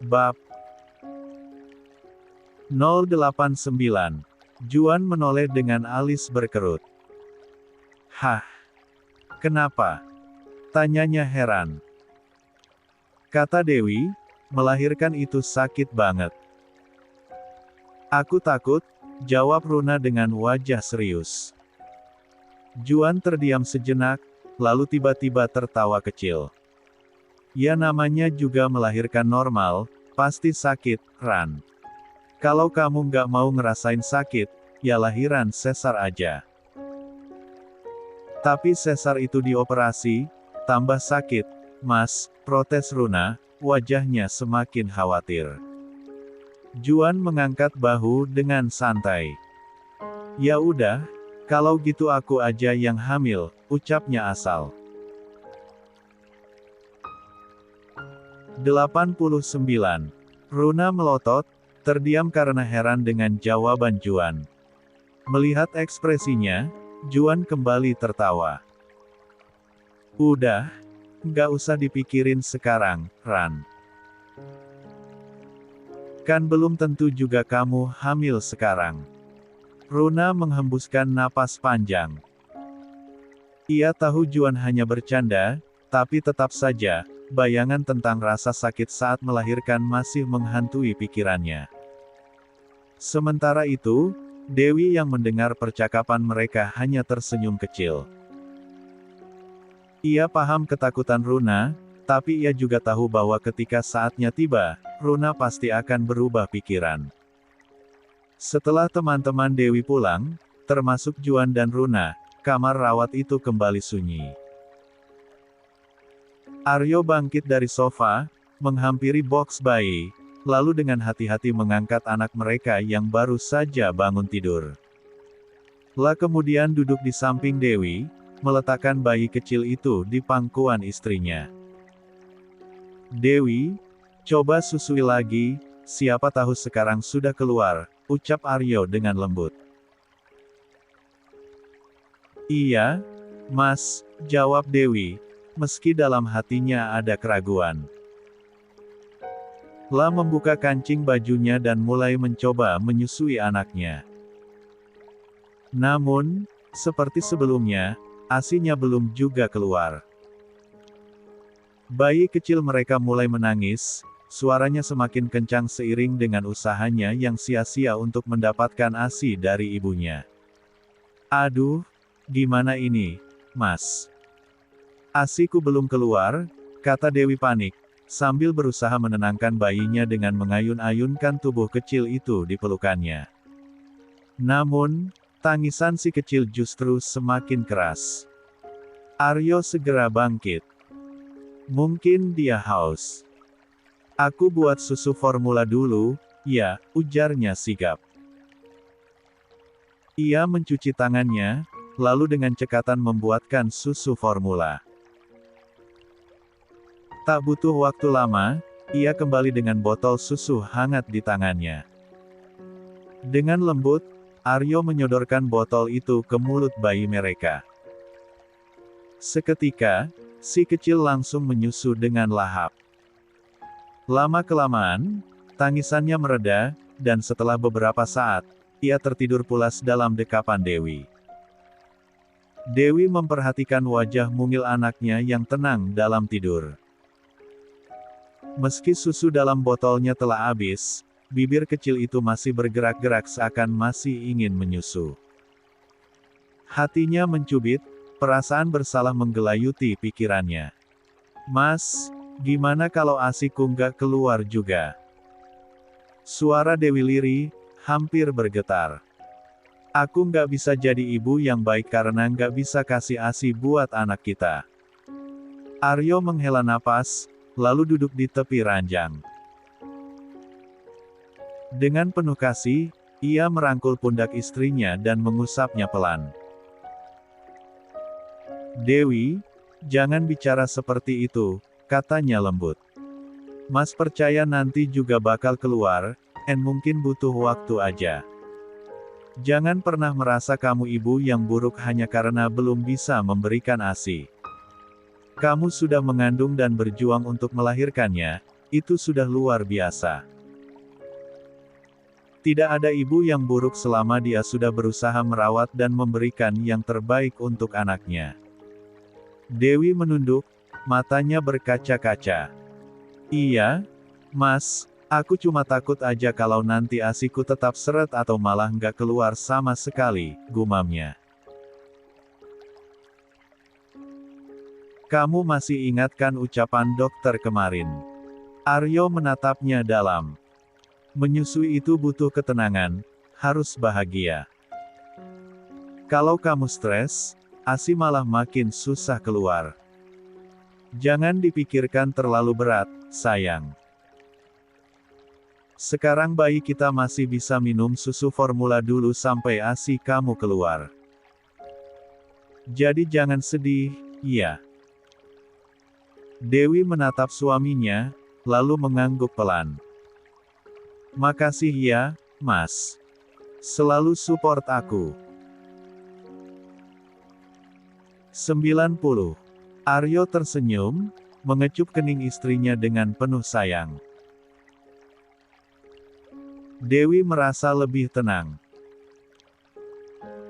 Bab 089. Juan menoleh dengan alis berkerut. Hah? Kenapa? Tanyanya heran. Kata Dewi, melahirkan itu sakit banget. Aku takut, jawab Runa dengan wajah serius. Juan terdiam sejenak, lalu tiba-tiba tertawa kecil. Ya namanya juga melahirkan normal, pasti sakit, Ran. Kalau kamu nggak mau ngerasain sakit, ya lahiran sesar aja. Tapi sesar itu dioperasi, tambah sakit, Mas, protes Runa, wajahnya semakin khawatir. Juan mengangkat bahu dengan santai. Ya udah, kalau gitu aku aja yang hamil, ucapnya asal. 89. Runa melotot, terdiam karena heran dengan jawaban Juan. Melihat ekspresinya, Juan kembali tertawa. Udah, nggak usah dipikirin sekarang, Ran. Kan belum tentu juga kamu hamil sekarang. Runa menghembuskan napas panjang. Ia tahu Juan hanya bercanda, tapi tetap saja, bayangan tentang rasa sakit saat melahirkan masih menghantui pikirannya. Sementara itu, Dewi yang mendengar percakapan mereka hanya tersenyum kecil. Ia paham ketakutan Runa, tapi ia juga tahu bahwa ketika saatnya tiba, Runa pasti akan berubah pikiran. Setelah teman-teman Dewi pulang, termasuk Juan dan Runa, kamar rawat itu kembali sunyi. Aryo bangkit dari sofa, menghampiri box bayi, lalu dengan hati-hati mengangkat anak mereka yang baru saja bangun tidur. Kemudian duduk di samping Dewi, meletakkan bayi kecil itu di pangkuan istrinya. Dewi, coba susui lagi, siapa tahu sekarang sudah keluar, ucap Aryo dengan lembut. Iya, Mas, jawab Dewi, meski dalam hatinya ada keraguan. Membuka kancing bajunya dan mulai mencoba menyusui anaknya. Namun, seperti sebelumnya, ASInya belum juga keluar. Bayi kecil mereka mulai menangis, suaranya semakin kencang seiring dengan usahanya yang sia-sia untuk mendapatkan ASI dari ibunya. Aduh, gimana ini, Mas? ASIku belum keluar, kata Dewi panik, sambil berusaha menenangkan bayinya dengan mengayun-ayunkan tubuh kecil itu di pelukannya. Namun, tangisan si kecil justru semakin keras. Aryo segera bangkit. Mungkin dia haus. Aku buat susu formula dulu, ya, ujarnya sigap. Ia mencuci tangannya, lalu dengan cekatan membuatkan susu formula. Tak butuh waktu lama, ia kembali dengan botol susu hangat di tangannya. Dengan lembut, Aryo menyodorkan botol itu ke mulut bayi mereka. Seketika, si kecil langsung menyusu dengan lahap. Lama-kelamaan, tangisannya mereda, dan setelah beberapa saat, ia tertidur pulas dalam dekapan Dewi. Dewi memperhatikan wajah mungil anaknya yang tenang dalam tidur. Meski susu dalam botolnya telah habis, bibir kecil itu masih bergerak-gerak seakan masih ingin menyusu. Hatinya mencubit, perasaan bersalah menggelayuti pikirannya. Mas, gimana kalau ASIku nggak keluar juga? Suara Dewi lirih, hampir bergetar. Aku nggak bisa jadi ibu yang baik karena nggak bisa kasih ASI buat anak kita. Aryo menghela napas, lalu duduk di tepi ranjang. Dengan penuh kasih, ia merangkul pundak istrinya dan mengusapnya pelan. Dewi, jangan bicara seperti itu, katanya lembut. Mas percaya nanti juga bakal keluar, dan mungkin butuh waktu aja. Jangan pernah merasa kamu ibu yang buruk hanya karena belum bisa memberikan ASI. Kamu sudah mengandung dan berjuang untuk melahirkannya, Itu sudah luar biasa. Tidak ada ibu yang buruk selama dia sudah berusaha merawat dan memberikan yang terbaik untuk anaknya. Dewi menunduk, matanya berkaca-kaca. Iya, Mas, aku cuma takut aja kalau nanti ASIku tetap seret atau malah nggak keluar sama sekali, gumamnya. Kamu masih ingat kan ucapan dokter kemarin? Aryo menatapnya dalam. Menyusui itu butuh ketenangan, harus bahagia. Kalau kamu stres, ASI malah makin susah keluar. Jangan dipikirkan terlalu berat, sayang. Sekarang bayi kita masih bisa minum susu formula dulu sampai ASI kamu keluar. Jadi jangan sedih, ya. Dewi menatap suaminya, lalu mengangguk pelan. Makasih ya, Mas. Selalu support aku. 90. Aryo tersenyum, mengecup kening istrinya dengan penuh sayang. Dewi merasa lebih tenang.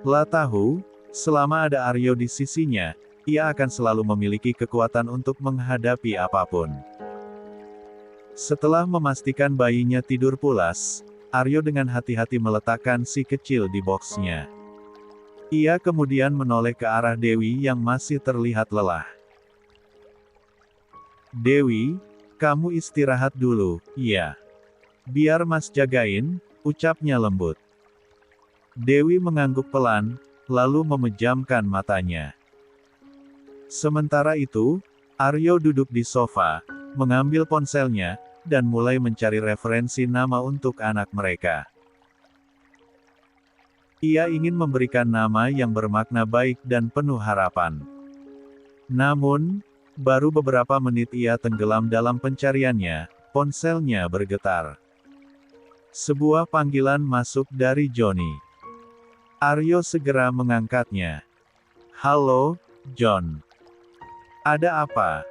Lah tahu, selama ada Aryo di sisinya, ia akan selalu memiliki kekuatan untuk menghadapi apapun. Setelah memastikan bayinya tidur pulas, Aryo dengan hati-hati meletakkan si kecil di boksnya. Ia kemudian menoleh ke arah Dewi yang masih terlihat lelah. Dewi, kamu istirahat dulu, ya. Biar Mas jagain, ucapnya lembut. Dewi mengangguk pelan, lalu memejamkan matanya. Sementara itu, Aryo duduk di sofa, mengambil ponselnya, dan mulai mencari referensi nama untuk anak mereka. Ia ingin memberikan nama yang bermakna baik dan penuh harapan. Namun, baru beberapa menit ia tenggelam dalam pencariannya, ponselnya bergetar. Sebuah panggilan masuk dari Johnny. Aryo segera mengangkatnya. Halo, John. Ada apa?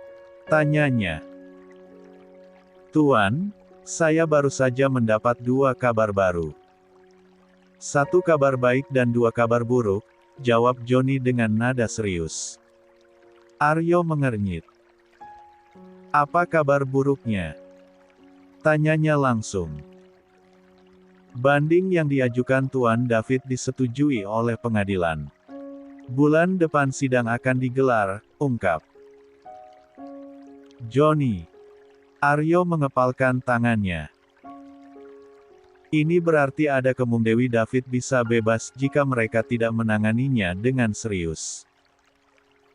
Tanyanya. Tuan, saya baru saja mendapat 2 kabar baru. 1 kabar baik dan 2 kabar buruk, jawab Johnny dengan nada serius. Aryo mengernyit. Apa kabar buruknya? Tanyanya langsung. Banding yang diajukan Tuan David disetujui oleh pengadilan. Bulan depan sidang akan digelar, ungkap Johnny. Aryo mengepalkan tangannya. Ini berarti ada kemungkinan Dewi David bisa bebas jika mereka tidak menanganinya dengan serius.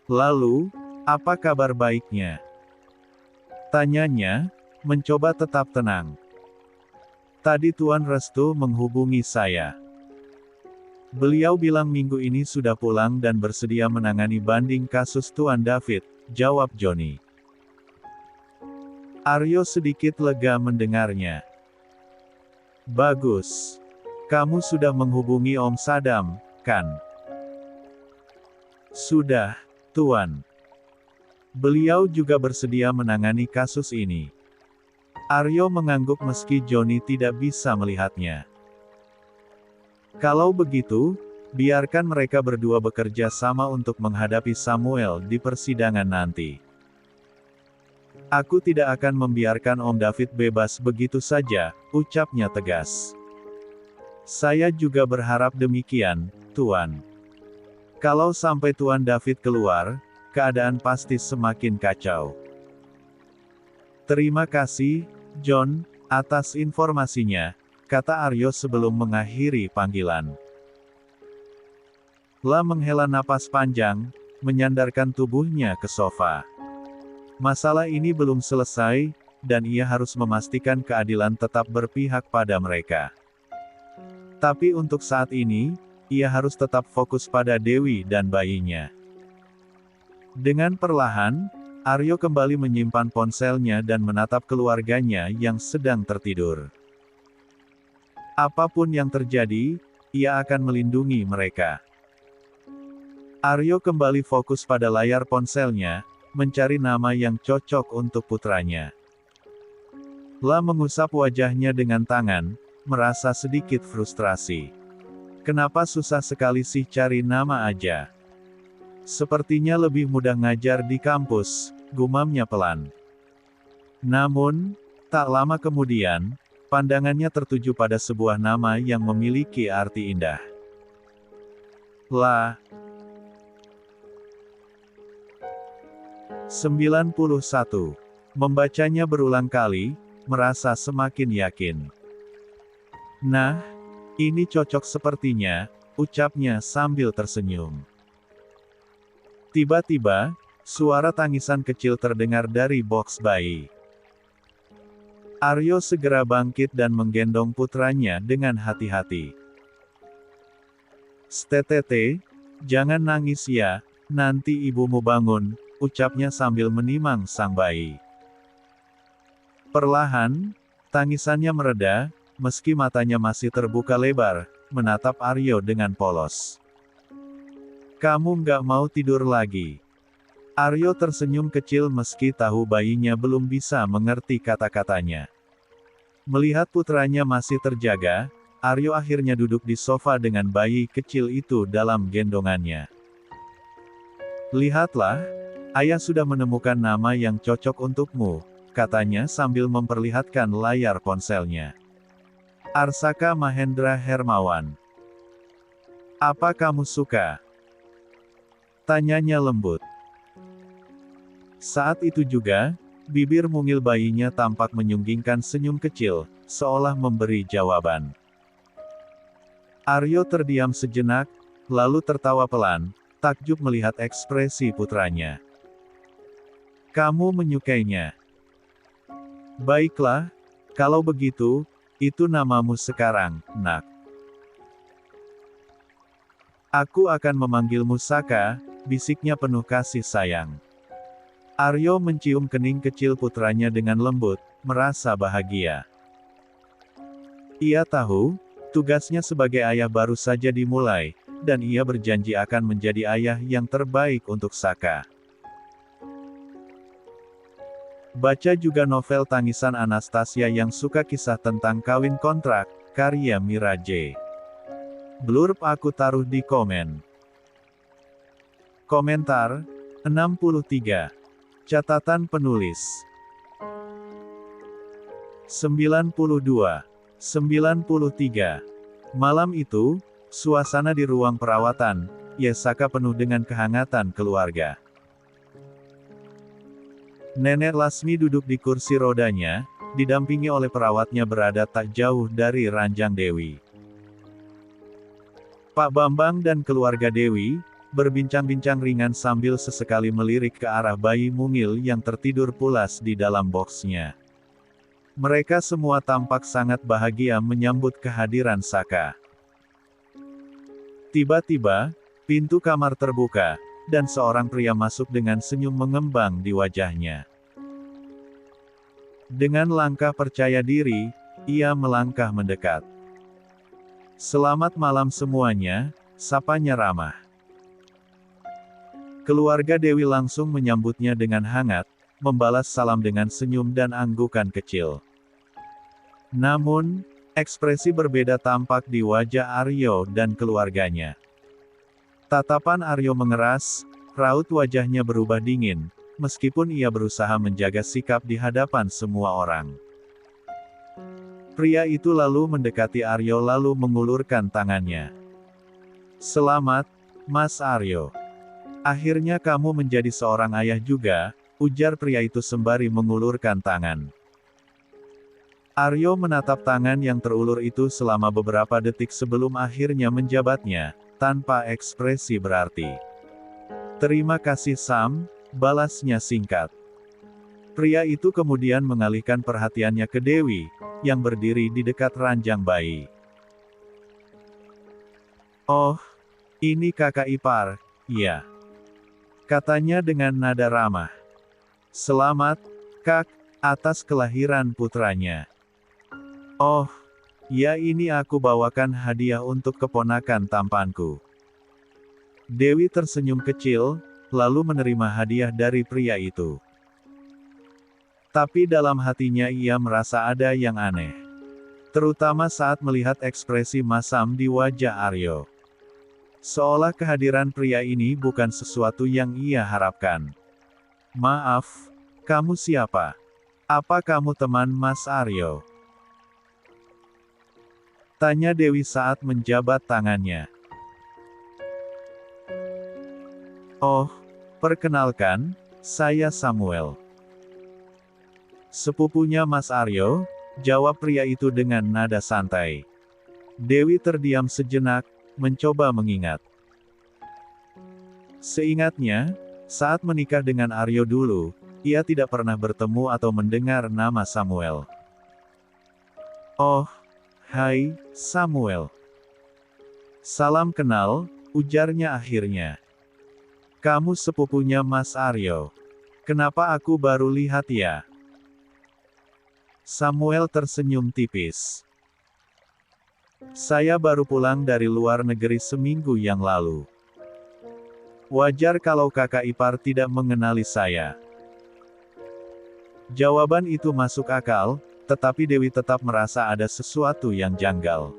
Lalu, apa kabar baiknya? Tanyanya, mencoba tetap tenang. Tadi Tuan Restu menghubungi saya. Beliau bilang minggu ini sudah pulang dan bersedia menangani banding kasus Tuan David, jawab Johnny. Aryo sedikit lega mendengarnya. Bagus. Kamu sudah menghubungi Om Sadam, kan? Sudah, Tuan. Beliau juga bersedia menangani kasus ini. Aryo mengangguk meski Johnny tidak bisa melihatnya. Kalau begitu, biarkan mereka berdua bekerja sama untuk menghadapi Samuel di persidangan nanti. Aku tidak akan membiarkan Om David bebas begitu saja, ucapnya tegas. Saya juga berharap demikian, Tuan. Kalau sampai Tuan David keluar, keadaan pasti semakin kacau. Terima kasih, John, atas informasinya, kata Aryo sebelum mengakhiri panggilan. La menghela napas panjang, menyandarkan tubuhnya ke sofa. Masalah ini belum selesai, dan ia harus memastikan keadilan tetap berpihak pada mereka. Tapi untuk saat ini, ia harus tetap fokus pada Dewi dan bayinya. Dengan perlahan, Aryo kembali menyimpan ponselnya dan menatap keluarganya yang sedang tertidur. Apapun yang terjadi, ia akan melindungi mereka. Aryo kembali fokus pada layar ponselnya, mencari nama yang cocok untuk putranya. La mengusap wajahnya dengan tangan, merasa sedikit frustrasi. Kenapa susah sekali sih cari nama aja? Sepertinya lebih mudah ngajar di kampus, gumamnya pelan. Namun, tak lama kemudian, pandangannya tertuju pada sebuah nama yang memiliki arti indah. La 91. Membacanya berulang kali, merasa semakin yakin. Nah, ini cocok sepertinya, ucapnya sambil tersenyum. Tiba-tiba, suara tangisan kecil terdengar dari boks bayi. Aryo segera bangkit dan menggendong putranya dengan hati-hati. "Stetete, jangan nangis ya, nanti ibumu bangun," ucapnya sambil menimang sang bayi. Perlahan, tangisannya mereda, meski matanya masih terbuka lebar, menatap Aryo dengan polos. "Kamu nggak mau tidur lagi?" Aryo tersenyum kecil meski tahu bayinya belum bisa mengerti kata-katanya. Melihat putranya masih terjaga, Aryo akhirnya duduk di sofa dengan bayi kecil itu dalam gendongannya. "Lihatlah, ayah sudah menemukan nama yang cocok untukmu," katanya sambil memperlihatkan layar ponselnya. "Arsaka Mahendra Hermawan. Apa kamu suka?" tanyanya lembut. Saat itu juga, bibir mungil bayinya tampak menyunggingkan senyum kecil, seolah memberi jawaban. Aryo terdiam sejenak, lalu tertawa pelan, takjub melihat ekspresi putranya. "Kamu menyukainya? Baiklah, kalau begitu, itu namamu sekarang, Nak. Aku akan memanggilmu Saka," bisiknya penuh kasih sayang. Aryo mencium kening kecil putranya dengan lembut, merasa bahagia. Ia tahu, tugasnya sebagai ayah baru saja dimulai, dan ia berjanji akan menjadi ayah yang terbaik untuk Saka. Baca juga novel Tangisan Anastasia yang suka kisah tentang kawin kontrak, karya Mira J. Blurb aku taruh di komen. Komentar 63. Catatan penulis 92. 93. Malam itu, suasana di ruang perawatan, Saka penuh dengan kehangatan keluarga. Nenek Lasmi duduk di kursi rodanya, didampingi oleh perawatnya berada tak jauh dari ranjang Dewi. Pak Bambang dan keluarga Dewi berbincang-bincang ringan sambil sesekali melirik ke arah bayi mungil yang tertidur pulas di dalam boksnya. Mereka semua tampak sangat bahagia menyambut kehadiran Saka. Tiba-tiba, pintu kamar terbuka, dan seorang pria masuk dengan senyum mengembang di wajahnya. Dengan langkah percaya diri, ia melangkah mendekat. "Selamat malam semuanya," sapanya ramah. Keluarga Dewi langsung menyambutnya dengan hangat, membalas salam dengan senyum dan anggukan kecil. Namun, ekspresi berbeda tampak di wajah Aryo dan keluarganya. Tatapan Aryo mengeras, raut wajahnya berubah dingin, meskipun ia berusaha menjaga sikap di hadapan semua orang. Pria itu lalu mendekati Aryo lalu mengulurkan tangannya. "Selamat, Mas Aryo. Akhirnya kamu menjadi seorang ayah juga," ujar pria itu sembari mengulurkan tangan. Aryo menatap tangan yang terulur itu selama beberapa detik sebelum akhirnya menjabatnya, tanpa ekspresi berarti. "Terima kasih Sam," balasnya singkat. Pria itu kemudian mengalihkan perhatiannya ke Dewi, yang berdiri di dekat ranjang bayi. "Oh, ini kakak ipar, ya," katanya dengan nada ramah. "Selamat, Kak, atas kelahiran putranya." "Oh, ya ini aku bawakan hadiah untuk keponakan tampanku." Dewi tersenyum kecil, lalu menerima hadiah dari pria itu. Tapi dalam hatinya ia merasa ada yang aneh. Terutama saat melihat ekspresi masam di wajah Aryo. Seolah kehadiran pria ini bukan sesuatu yang ia harapkan. "Maaf, kamu siapa? Apa kamu teman Mas Aryo?" tanya Dewi saat menjabat tangannya. "Oh, perkenalkan, saya Samuel. Sepupunya Mas Aryo," jawab pria itu dengan nada santai. Dewi terdiam sejenak, mencoba mengingat. Seingatnya, saat menikah dengan Aryo dulu, ia tidak pernah bertemu atau mendengar nama Samuel. "Oh, hai, Samuel. Salam kenal," ujarnya akhirnya. "Kamu sepupunya Mas Aryo. Kenapa aku baru lihat ya?" Samuel tersenyum tipis. "Saya baru pulang dari luar negeri seminggu yang lalu. Wajar kalau kakak ipar tidak mengenali saya." Jawaban itu masuk akal, tetapi Dewi tetap merasa ada sesuatu yang janggal.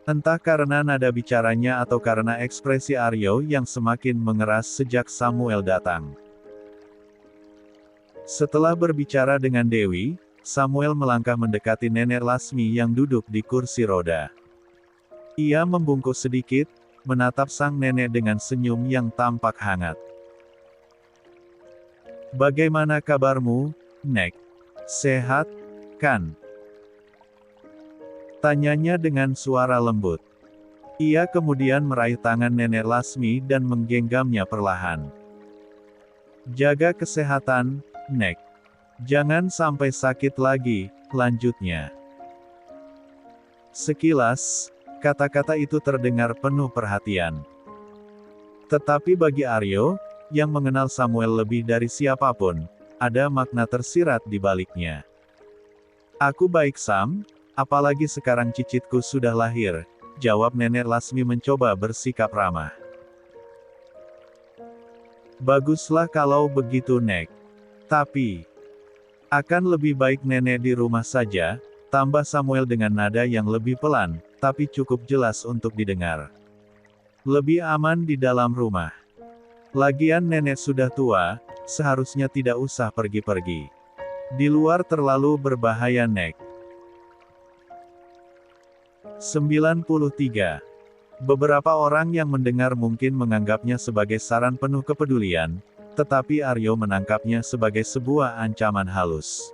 Entah karena nada bicaranya atau karena ekspresi Aryo yang semakin mengeras sejak Samuel datang. Setelah berbicara dengan Dewi, Samuel melangkah mendekati Nenek Lasmi yang duduk di kursi roda. Ia membungkuk sedikit, menatap sang nenek dengan senyum yang tampak hangat. "Bagaimana kabarmu, Nek? Sehat, kan?" tanyanya dengan suara lembut. Ia kemudian meraih tangan Nenek Lasmi dan menggenggamnya perlahan. "Jaga kesehatan, Nek. Jangan sampai sakit lagi," lanjutnya. Sekilas, kata-kata itu terdengar penuh perhatian. Tetapi bagi Aryo, yang mengenal Samuel lebih dari siapapun, ada makna tersirat di baliknya. "Aku baik Sam, apalagi sekarang cicitku sudah lahir," jawab Nenek Lasmi mencoba bersikap ramah. "Baguslah kalau begitu Nek. Tapi, akan lebih baik nenek di rumah saja," tambah Samuel dengan nada yang lebih pelan, tapi cukup jelas untuk didengar. "Lebih aman di dalam rumah. Lagian nenek sudah tua, seharusnya tidak usah pergi-pergi. Di luar terlalu berbahaya Nek." 93. Beberapa orang yang mendengar mungkin menganggapnya sebagai saran penuh kepedulian, tetapi Aryo menangkapnya sebagai sebuah ancaman halus.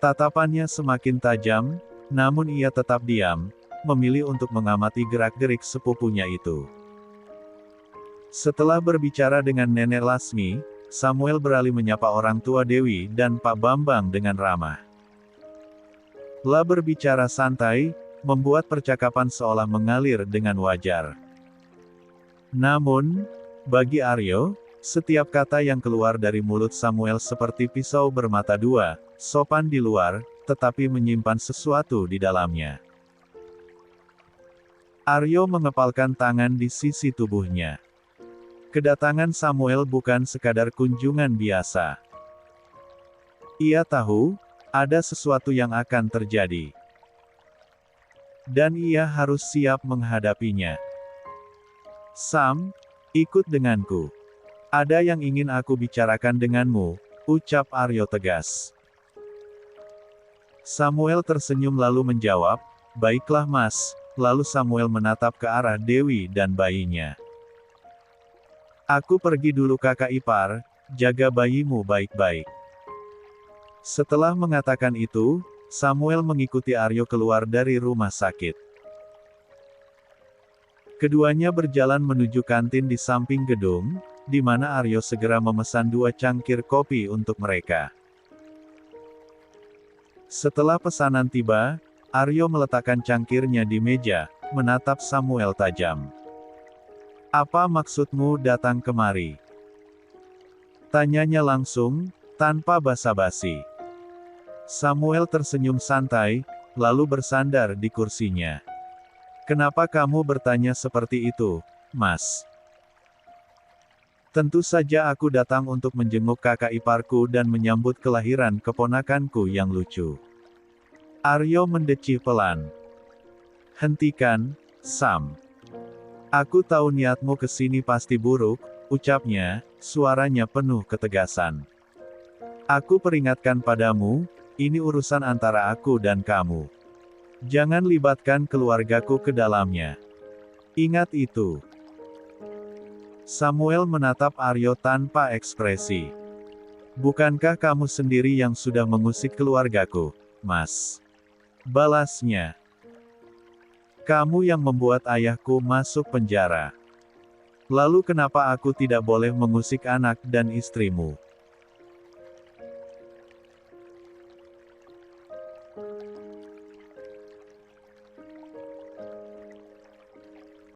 Tatapannya semakin tajam, namun ia tetap diam, memilih untuk mengamati gerak-gerik sepupunya itu. Setelah berbicara dengan Nenek Lasmi, Samuel beralih menyapa orang tua Dewi dan Pak Bambang dengan ramah. Lah berbicara santai, membuat percakapan seolah mengalir dengan wajar. Namun, bagi Aryo, setiap kata yang keluar dari mulut Samuel seperti pisau bermata dua, sopan di luar, tetapi menyimpan sesuatu di dalamnya. Aryo mengepalkan tangan di sisi tubuhnya. Kedatangan Samuel bukan sekadar kunjungan biasa. Ia tahu, ada sesuatu yang akan terjadi. Dan ia harus siap menghadapinya. "Sam, ikut denganku. Ada yang ingin aku bicarakan denganmu," ucap Aryo tegas. Samuel tersenyum lalu menjawab, "Baiklah Mas." Lalu Samuel menatap ke arah Dewi dan bayinya. "Aku pergi dulu kakak ipar, jaga bayimu baik-baik." Setelah mengatakan itu, Samuel mengikuti Aryo keluar dari rumah sakit. Keduanya berjalan menuju kantin di samping gedung, di mana Aryo segera memesan 2 cangkir kopi untuk mereka. Setelah pesanan tiba, Aryo meletakkan cangkirnya di meja, menatap Samuel tajam. "Apa maksudmu datang kemari?" tanyanya langsung, tanpa basa-basi. Samuel tersenyum santai, lalu bersandar di kursinya. "Kenapa kamu bertanya seperti itu, Mas?" Tentu saja aku datang untuk menjenguk kakak iparku dan menyambut kelahiran keponakanku yang lucu. Aryo mendecih pelan. Hentikan, Sam. Aku tahu niatmu ke sini pasti buruk, ucapnya, suaranya penuh ketegasan. Aku peringatkan padamu, ini urusan antara aku dan kamu. Jangan libatkan keluargaku ke dalamnya. Ingat itu. Samuel menatap Aryo tanpa ekspresi. Bukankah kamu sendiri yang sudah mengusik keluargaku, Mas? Balasnya. Kamu yang membuat ayahku masuk penjara. Lalu kenapa aku tidak boleh mengusik anak dan istrimu?